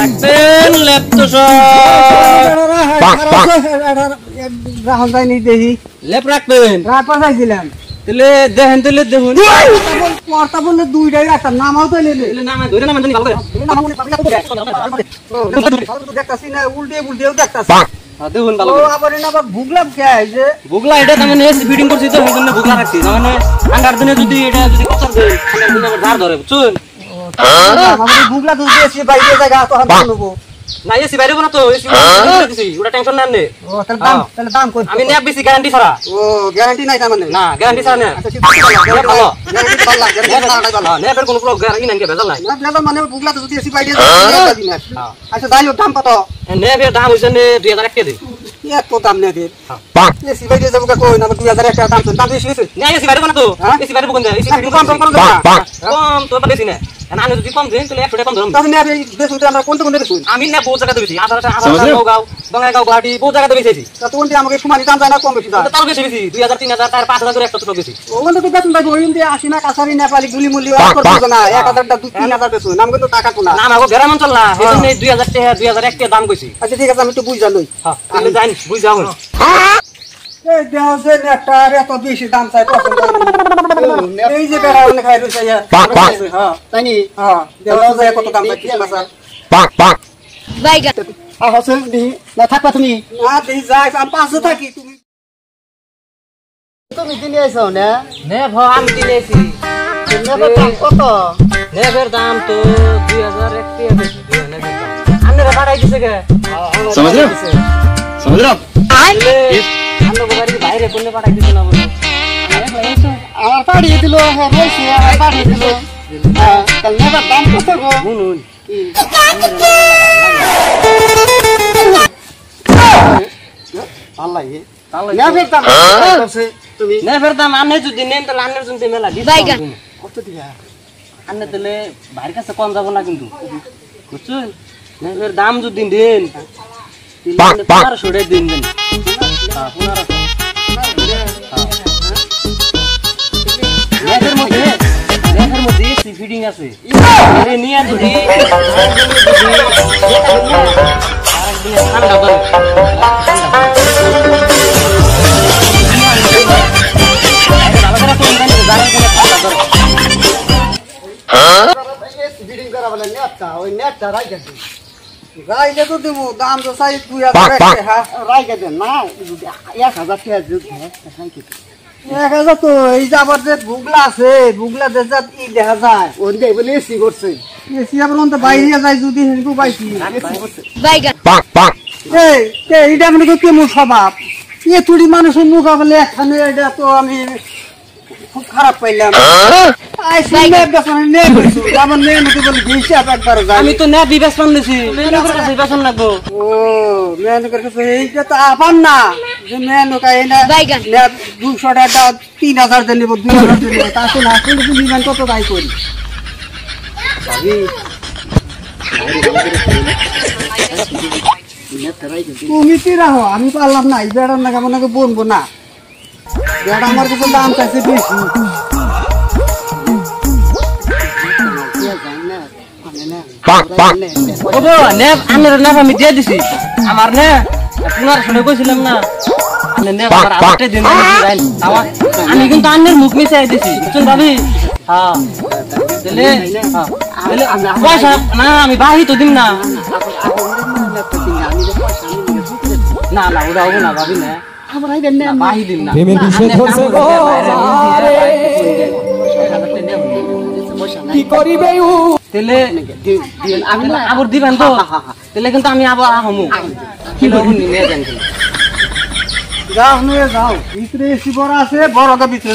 রাখবেন লেপটো রাহুল ভাই নি দেখি লেপ রাখবেন রাপা চাইছিলাম তাহলে দেখেন তাহলে দেখুন পড়তা বললে দুইটাই রাখতাম নামাও তো এনে তাহলে নামা ধরে নামান জানি ভালো করে দেখতাছি না উল্টে উল্টেও দেখতাছি দেখুন ভালো ও করে আবার এনে আবার ভুগলাম কে যে বুগলা এটা মানে এসি ফিটিং করছি তো সেই জন্য বুগলা রাখছি মানে আন্ডার দিনে যদি এটা যদি কত দেয় আন্ডার দিনে আবার ধার ধরে বুঝছেন আমাদের ভুগলা তো দিয়েছি বাইরে জায়গা তো হাত নেবো না এসি বাইরে না তো এসি দিছি ওটা টেনশন নেন নে ও তাহলে দাম কত আমি নেব বেশি গ্যারান্টি ছাড়া ও গ্যারান্টি নাই তার মানে না গ্যারান্টি ছাড়া না আচ্ছা ঠিক আছে ভালো গ্যারান্টি ভালো গ্যারান্টি ভালো না নেবের কোনো গ্যারান্টি নাই বেজাল নাই না মানে ভুগলা তো যদি এসি বাইরে জায়গা দিনা আচ্ছা যাই হোক দাম কত নেবের দাম হইছে নে 2000 টাকা দে এত দাম নেই এসি বাইরে যাবো কই না 2000 টাকা দাম বেশি হইছে না এসি বাইরে না তো এসি বাইরে কোন যায় এসি কম কম করে দাও কম তো বেশি না না যদি কম দেন তাহলে 100 টাকা কম ধরুন তবে না বেশি আমরা কোনটা কোনটা বেশি আমি না বহু জায়গা বেশি আধার গাঁও বঙ্গাইগাঁও গুয়াহাটি বহু জায়গাতে বেশি তো কোনটা আমাকে সমানই দাম যায় না কম বেশি দাম তার বেশি বেশি 2000 3000 তার 5000 করে একটা ছোট বেশি ওখানে তো বেতন পাবো ওই দিয়ে আসি না কাছারি নেপালি গুলি মুলি আর করতে না 1000 টা 2000 বেশি নাম কিন্তু টাকা কোনা না আমাগো গ্রাম অঞ্চল না এজন্য 2000 টাকা 2001 টাকা দাম কইছি আচ্ছা ঠিক আছে আমি তো বুঝা লই হ্যাঁ তাহলে যাই বুঝ যাও এই দেহ যে একটা এত বেশি দাম চাই পছন্দ এই যে বেড়া অনেক খাই রইছে হ্যাঁ তাই নি হ্যাঁ দেহ যে কত দাম চাই কি মাসা বাইগা হাসেন দি না থাকবা তুমি না দি যাই আমি পাশে থাকি তুমি তুমি দিনে আইছো না নে ভ আমি দিনেছি নেবের দাম কত নেবের দাম তো 2001 টাকা বেশি নেবের দাম আন্নে বাড়াই দিছে কে समझ रहे हो আন্নে বাড়ি বাইরে কোনে বাড়াই দিছে না বলো আমার পাড়িয়ে দিল হ্যাঁ রইছে আমার পাড়িয়ে দিল হ্যাঁ তাহলে নেবের দাম কত গো শুনুন আল্লাহ নেবের দাম কত তুমি নেবের দাম আন্নে যদি নেন তাহলে আন্নের জন্য মেলা বাইগা কত দিবা আন্নে তাহলে বাইরের কাছে কম যাব না কিন্তু বুঝছেন নেবের দাম যদি দেন তাহলে 1500 টাকা দিন দেন হ্যাঁ 1500 নেবের মধ্যে এসি ফিটিং আছে এই নিয়ে যদি ঠান্ডা করে বিডিং করা বলে নেটটা ওই নেটটা রাইখে দিন রাইখে তো দেবো দাম তো চাই 2000 টাকা রাইখে দেন না 1000 টাকা যদি রাইখে দেন 1000 তো এই যাবার যে ভুগলা আছে ভুগলা যে যা ই দেখা যায় ওই দেই বলে এসি করছে এসি আবার অন্ত বাইরে যায় যদি হেনকু পাইছি বাইগা এই এইটা মানে কেমন স্বভাব এ তুড়ি মানুষের মুখ বলে এখানে এটা তো আমি খুব খারাপ পাইলাম আমি তো নেট বিবেচন দিছি মেনুকের কাছে বিবেচন লাগবো ও মেনুকের কাছে এইটা তো আপান না যে মেনুকা এই না নেট 200 টাকা 3000 দেন নিব 2000 দেন নিব তাতে না কিন্তু নিবেন কত তাই করি তুমি কি রাখো আমি পারলাম না এই বেড়ার না কেমন বলবো না বেড়া আমার কাছে দাম চাইছে বেশি আমি দিয়ে দিছি আমার নে আপনার শুনে কইছিলাম না আমি কিন্তু আন্নের মুখ মিশাই দিছি বুঝছেন ভাবি হ্যাঁ পয়সা না আমি বাহি তো দিম না না না ওটা হবে না ভাবি না বাহি দিম না কি করিবে তেলে আবার দিবেন তো তেলে কিন্তু আমি আবার আহমু কি নিয়ে যান যাও নিয়ে যাও ভিতরে এসি বড় আছে বড় ভিতরে